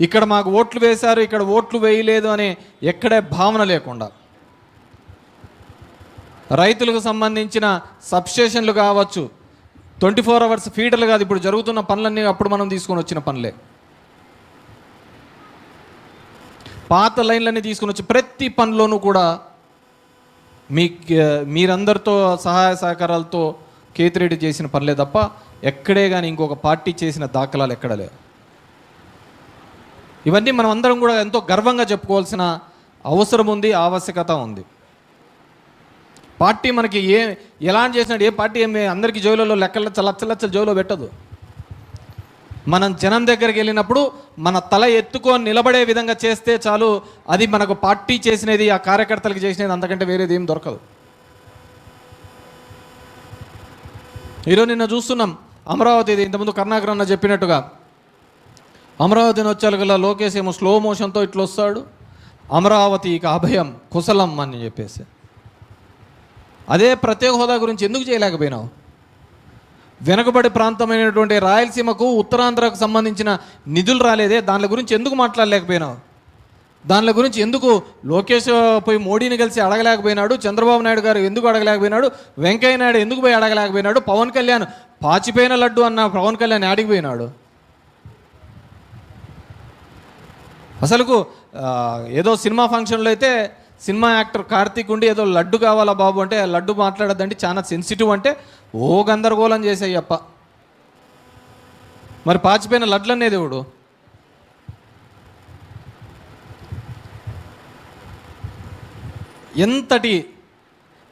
ఇక్కడ మాకు ఓట్లు వేశారు, ఇక్కడ ఓట్లు వేయలేదు అనే ఎక్కడే భావన లేకుండా, రైతులకు సంబంధించిన సబ్స్టేషన్లు కావచ్చు, 24 అవర్స్ ఫీడర్లు కాదు, ఇప్పుడు జరుగుతున్న పనులన్నీ అప్పుడు మనం తీసుకొని వచ్చిన పనులే. పాత లైన్లన్నీ తీసుకుని వచ్చి ప్రతి పనిలోనూ కూడా మీరందరితో సహాయ సహకారాలతో కేతిరెడ్డి చేసిన పనులే తప్ప ఎక్కడే కానీ ఇంకొక పార్టీ చేసిన దాఖలాలు ఎక్కడ లేవు. ఇవన్నీ మనం అందరం కూడా ఎంతో గర్వంగా చెప్పుకోవాల్సిన అవసరం ఉంది, ఆవశ్యకత ఉంది. పార్టీ మనకి ఎలాంటి చేసినాడు, ఏ పార్టీ ఏమి అందరికీ జోలలో లెక్కల లచ్చలచ్చలు జోలో పెట్టదు. మనం జనం దగ్గరికి వెళ్ళినప్పుడు మన తల ఎత్తుకొని నిలబడే విధంగా చేస్తే చాలు, అది మనకు పార్టీ చేసినది, ఆ కార్యకర్తలకు చేసినది, అంతకంటే వేరేది ఏం దొరకదు. ఈరోజు నిన్న చూస్తున్నాం అమరావతి, ఇంతకుముందు కరుణాకర్ అన్న చెప్పినట్టుగా అమరావతిని వచ్చేలా లోకేష్ ఏమో స్లో మోషన్తో ఇట్లా వస్తాడు, అమరావతికి అభయం కుశలం అని చెప్పేసి. అదే ప్రత్యేక హోదా గురించి ఎందుకు చేయలేకపోయినావు? వెనుకబడి ప్రాంతమైనటువంటి రాయలసీమకు ఉత్తరాంధ్రకు సంబంధించిన నిధులు రాలేదే, దాని గురించి ఎందుకు మాట్లాడలేకపోయినావు? దాని గురించి ఎందుకు లోకేష్ పోయి మోడీని కలిసి అడగలేకపోయినాడు? చంద్రబాబు నాయుడు గారు ఎందుకు అడగలేకపోయినాడు? వెంకయ్య నాయుడు ఎందుకు పోయి అడగలేకపోయినాడు? పవన్ కళ్యాణ్ పాచిపోయిన లడ్డు అన్న పవన్ కళ్యాణ్ అడిగిపోయినాడు. అసలుకు ఏదో సినిమా ఫంక్షన్లో అయితే సినిమా యాక్టర్ కార్తీక్ ఉండి ఏదో లడ్డు కావాలా బాబు అంటే లడ్డు మాట్లాడద్దండి, చాలా సెన్సిటివ్ అంటే ఓ గందరగోళం చేసాయప్ప. మరి పాచిపోయిన లడ్లనే దేవుడు. ఎంతటి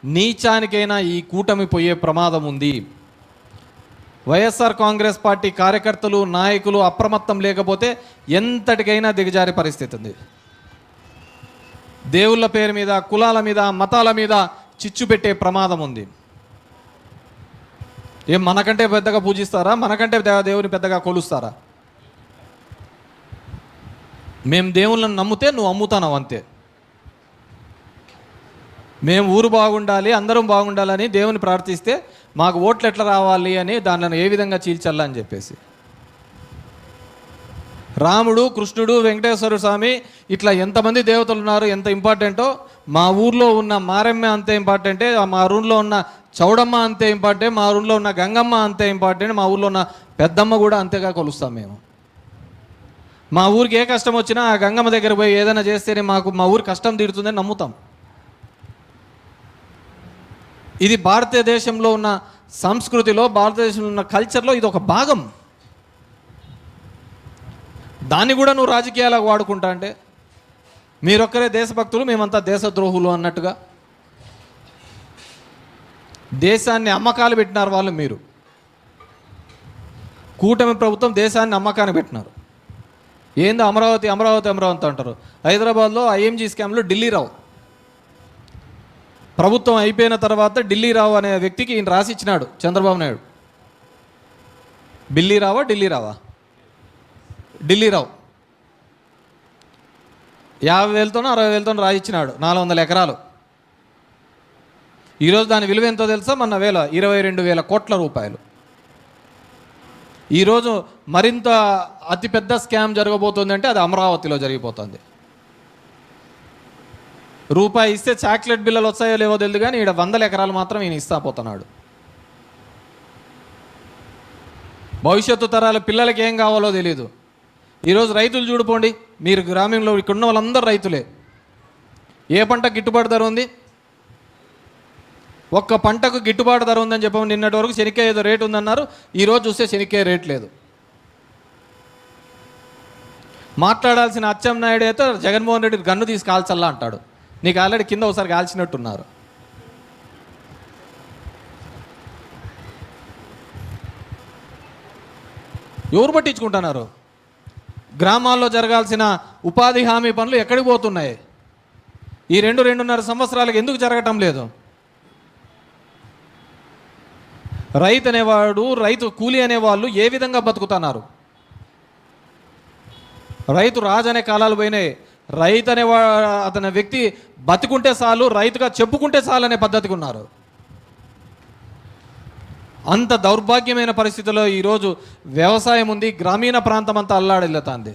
నీచానికైనా ఈ కూటమి పోయే ప్రమాదం ఉంది. వైఎస్ఆర్ కాంగ్రెస్ పార్టీ కార్యకర్తలు, నాయకులు అప్రమత్తం లేకపోతే ఎంతటికైనా దిగజారే పరిస్థితి ఉంది. దేవుళ్ళ పేరు మీద, కులాల మీద, మతాల మీద చిచ్చు పెట్టే ప్రమాదం ఉంది. ఏం మనకంటే పెద్దగా పూజిస్తారా? మనకంటే దేవుని పెద్దగా కొలుస్తారా? మేము దేవుళ్ళని నమ్మితే నువ్వు అమ్ముతావు అంతే. మేము ఊరు బాగుండాలి, అందరం బాగుండాలని దేవుని ప్రార్థిస్తే మాకు ఓట్లు ఎట్లా రావాలి అని దానిని ఏ విధంగా చీల్చాలని చెప్పేసి. రాముడు, కృష్ణుడు, వెంకటేశ్వర స్వామి ఇట్లా ఎంతమంది దేవతలు ఉన్నారు, ఎంత ఇంపార్టెంటో మా ఊర్లో ఉన్న మారెమ్మ అంతే ఇంపార్టెంటే, మా ఊర్లో ఉన్న చౌడమ్మ అంతే ఇంపార్టెంట్, మా ఊర్లో ఉన్న గంగమ్మ అంతే ఇంపార్టెంట్, మా ఊర్లో ఉన్న పెద్దమ్మ కూడా అంతేగా కొలుస్తాం మేము. మా ఊరికి ఏ కష్టం వచ్చినా ఆ గంగమ్మ దగ్గర పోయి ఏదైనా చేస్తేనే మా ఊరి కష్టం తీరుతుందని నమ్ముతాం. ఇది భారతదేశంలో ఉన్న సంస్కృతిలో, భారతదేశంలో ఉన్న కల్చర్లో ఇది ఒక భాగం. దాన్ని కూడా నువ్వు రాజకీయాలకు వాడుకుంటా అంటే మీరొక్కరే దేశభక్తులు, మేమంతా దేశద్రోహులు అన్నట్టుగా దేశాన్ని అమ్మకాలు పెట్టినారు వాళ్ళు. మీరు కూటమి ప్రభుత్వం దేశాన్ని అమ్మకాన్ని పెట్టినారు. ఏందో అమరావతి అమరావతి అమరావతి అంటారు. హైదరాబాద్లో ఐఎంజీ స్కామ్లో ఢిల్లీ రావు ప్రభుత్వం అయిపోయిన తర్వాత ఢిల్లీ రావు అనే వ్యక్తికి ఈయన రాసిచ్చినాడు చంద్రబాబు నాయుడు. ఢిల్లీ రావు 50,000తోనో 60,000తోనో రాసిచ్చినాడు 400 ఎకరాలు. ఈరోజు దాని విలువ ఎంతో తెలుసా? మొన్న 22,000 కోట్ల రూపాయలు. ఈరోజు మరింత అతిపెద్ద స్కామ్ జరగబోతుంది అంటే అది అమరావతిలో జరిగిపోతుంది. రూపాయి ఇస్తే చాక్లెట్ బిల్లలు వస్తాయో లేవో తెలియదు, కానీ ఈడ 100 ఎకరాలు మాత్రం ఈయన ఇస్తా పోతున్నాడు. భవిష్యత్తు తరాల పిల్లలకి ఏం కావాలో తెలియదు. ఈరోజు రైతులు చూడుకోండి, మీరు గ్రామంలో ఇక్కడ ఉన్న వాళ్ళందరూ రైతులే. ఏ పంట గిట్టుబాటు ధర ఉంది? ఒక్క పంటకు గిట్టుబాటు ధర ఉందని చెప్పాము. నిన్నటి వరకు శనిక్కాయ ఏదో రేటు ఉందన్నారు, ఈరోజు చూస్తే శనిక్కాయ రేట్ లేదు. మాట్లాడాల్సిన అచ్చెన్నాయుడు అయితే జగన్మోహన్ రెడ్డి గన్ను తీసి కాల్చల్లా అంటాడు. నీకు ఆల్రెడీ కింద ఒకసారి కాల్చినట్టున్నారు. ఎవరు పట్టించుకుంటున్నారు? గ్రామాల్లో జరగాల్సిన ఉపాధి హామీ పనులు ఎక్కడికి పోతున్నాయి? ఈ 2-2.5 సంవత్సరాలకు ఎందుకు జరగటం లేదు? రైతు అనేవాడు, రైతు కూలీ అనేవాళ్ళు ఏ విధంగా బతుకుతున్నారు? రైతు రాజు అనే కాలాలు పోయినాయి. రైతు అతని వ్యక్తి బతుకుంటే చాలు, రైతుగా చెప్పుకుంటే చాలు అనే పద్ధతికి ఉన్నారు. అంత దౌర్భాగ్యమైన పరిస్థితుల్లో ఈరోజు వ్యవసాయం ఉంది. గ్రామీణ ప్రాంతం అంతా అల్లాడిల్లుతుంది.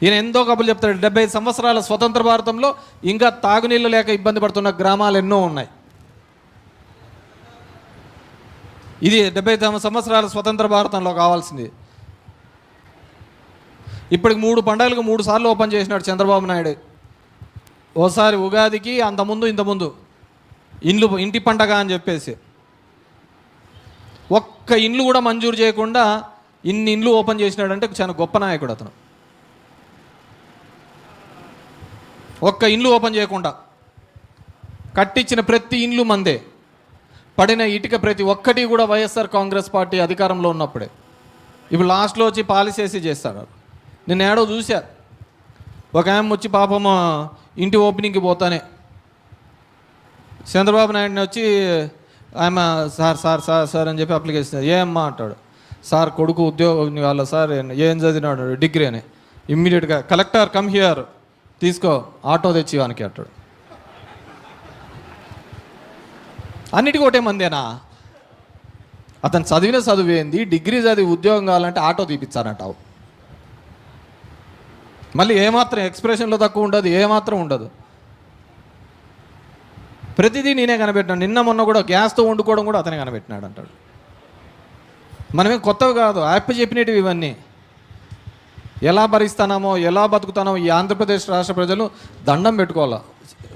ఈయన ఎంతో కబుర్లు చెప్తాడు. 75 సంవత్సరాల స్వతంత్ర భారతంలో ఇంకా తాగునీళ్ళు లేక ఇబ్బంది పడుతున్న గ్రామాలు ఎన్నో ఉన్నాయి. ఇది 75 సంవత్సరాల స్వతంత్ర భారతంలో కావాల్సింది. ఇప్పటికి 3 పండుగలకు 3 సార్లు ఓపెన్ చేసినాడు చంద్రబాబు నాయుడు. ఓసారి ఉగాదికి, ఇంతకుముందు ఇంటి పండగ అని చెప్పేసి ఒక్క ఇండ్లు కూడా మంజూరు చేయకుండా ఇన్ని ఇండ్లు ఓపెన్ చేసినాడంటే చాలా గొప్ప నాయకుడు అతను. ఒక్క ఇండ్లు ఓపెన్ చేయకుండా కట్టించిన ప్రతి ఇండ్లు మందే, పడిన ఇటుక ప్రతి ఒక్కటి కూడా వైఎస్ఆర్ కాంగ్రెస్ పార్టీ అధికారంలో ఉన్నప్పుడే. ఇప్పుడు లాస్ట్లో వచ్చి పాలసీ వేసి చేస్తాడు. నేను ఏడో చూసా, ఒక ఆమె వచ్చి పాపం ఇంటి ఓపెనింగ్కి పోతానే చంద్రబాబు నాయుడిని వచ్చి ఆమె సార్ సార్ సార్ సార్ అని చెప్పి అప్లికేషన్ ఏమ్మా అంటాడు. సార్ కొడుకు ఉద్యోగం వాళ్ళ సార్ ఏం చదివినాడు, డిగ్రీ అని. ఇమ్మీడియట్గా కలెక్టర్ కమ్ హియర్, తీసుకో ఆటో తెచ్చి వానికి అంటాడు. అన్నిటికీ ఒకటే మందేనా? అతను చదివిన చదువు ఏంది, డిగ్రీ చదివి ఉద్యోగం కావాలంటే ఆటో తీపిచ్చారంటావు. మళ్ళీ ఏమాత్రం ఎక్స్ప్రెషన్లో తక్కువ ఉండదు, ఏమాత్రం ఉండదు. ప్రతిదీ నేనే కనిపెట్టినాను. నిన్న మొన్న కూడా గ్యాస్తో వండుకోవడం కూడా అతనే కనిపెట్టినాడు అంటాడు. మనమేం కొత్తవి కాదు, యాప్ చెప్పినవి ఇవన్నీ. ఎలా భరిస్తున్నామో, ఎలా బతుకుతున్నామో ఈ ఆంధ్రప్రదేశ్ రాష్ట్ర ప్రజలు దండం పెట్టుకోవాలా.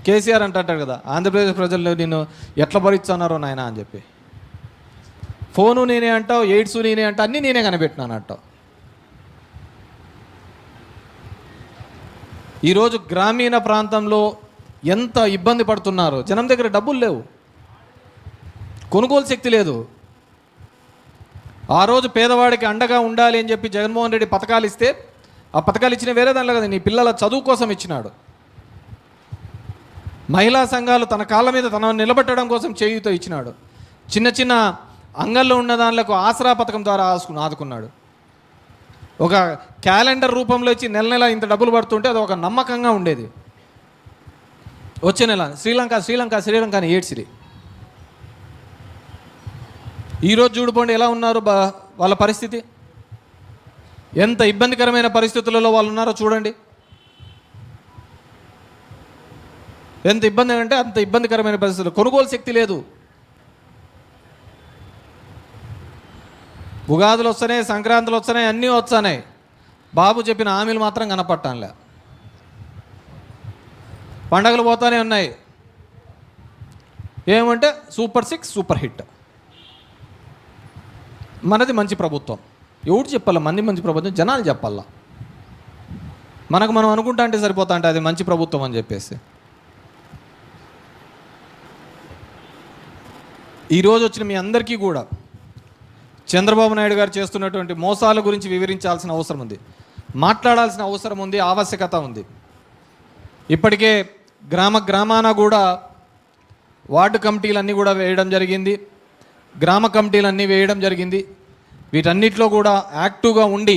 కేసీఆర్ అంటాడు కదా, ఆంధ్రప్రదేశ్ ప్రజలు నేను ఎట్లా భరిస్తున్నారో నాయన అని చెప్పి. ఫోను నేనే అంటావు, ఎయిడ్స్ నేనే అంటావు, అన్నీ నేనే కనిపెట్టినాను అంటావు. ఈరోజు గ్రామీణ ప్రాంతంలో ఎంత ఇబ్బంది పడుతున్నారు. జనం దగ్గర డబ్బులు లేవు, కొనుగోలు శక్తి లేదు. ఆ రోజు పేదవాడికి అండగా ఉండాలి అని చెప్పి జగన్మోహన్ రెడ్డి పథకాలు ఇస్తే, ఆ పథకాలు ఇచ్చిన వేరే దానిలో కదా, నీ పిల్లల చదువు కోసం ఇచ్చినాడు. మహిళా సంఘాలు తన కాళ్ళ మీద తన నిలబెట్టడం కోసం చేయూత ఇచ్చినాడు. చిన్న చిన్న అంగల్లో ఉన్న దానిలకు ఆసరా పథకం ద్వారా ఆదుకున్నాడు. ఒక క్యాలెండర్ రూపంలో ఇచ్చి నెల నెల ఇంత డబ్బులు పడుతుంటే అది ఒక నమ్మకంగా ఉండేది. వచ్చే నెల శ్రీలంక అని ఏడ్చిరి. ఈరోజు చూడుకోండి ఎలా ఉన్నారు వాళ్ళ పరిస్థితి. ఎంత ఇబ్బందికరమైన పరిస్థితులలో వాళ్ళు ఉన్నారో చూడండి. ఎంత ఇబ్బంది అంటే అంత ఇబ్బందికరమైన పరిస్థితులు. కొనుగోలు శక్తి లేదు. ఉగాదులు వస్తున్నాయి, సంక్రాంతులు వస్తున్నాయి, అన్నీ వస్తున్నాయి. బాబు చెప్పిన హామీలు మాత్రం కనపట్టానులే. పండగలు పోతానే ఉన్నాయి. ఏమంటే సూపర్ 6 సూపర్ హిట్. మనది మంచి ప్రభుత్వం. ఎవరు చెప్పాల మంచి ప్రభుత్వం? జనాలు చెప్పాలా. మనకు మనం అనుకుంటా అంటే సరిపోతా అంటే అది మంచి ప్రభుత్వం అని చెప్పేసి. ఈరోజు వచ్చిన మీ అందరికీ కూడా చంద్రబాబు నాయుడు గారు చేస్తున్నటువంటి మోసాల గురించి వివరించాల్సిన అవసరం ఉంది, మాట్లాడాల్సిన అవసరం ఉంది, ఆవశ్యకత ఉంది. ఇప్పటికే గ్రామాన కూడా వార్డు కమిటీలన్నీ కూడా వేయడం జరిగింది, గ్రామ కమిటీలన్నీ వేయడం జరిగింది. వీటన్నిటిలో కూడా యాక్టివ్గా ఉండి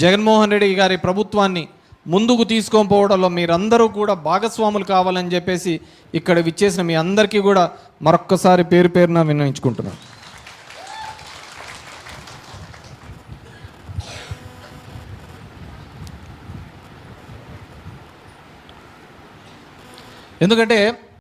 జగన్మోహన్ రెడ్డి గారి ప్రభుత్వాన్ని ముందుకు తీసుకొని పోవడంలో మీరందరూ కూడా భాగస్వాములు కావాలని చెప్పేసి ఇక్కడ విచ్చేసిన మీ అందరికీ కూడా మరొక్కసారి పేరు పేరున విన్నవించుకుంటున్నాను. ఎందుకంటే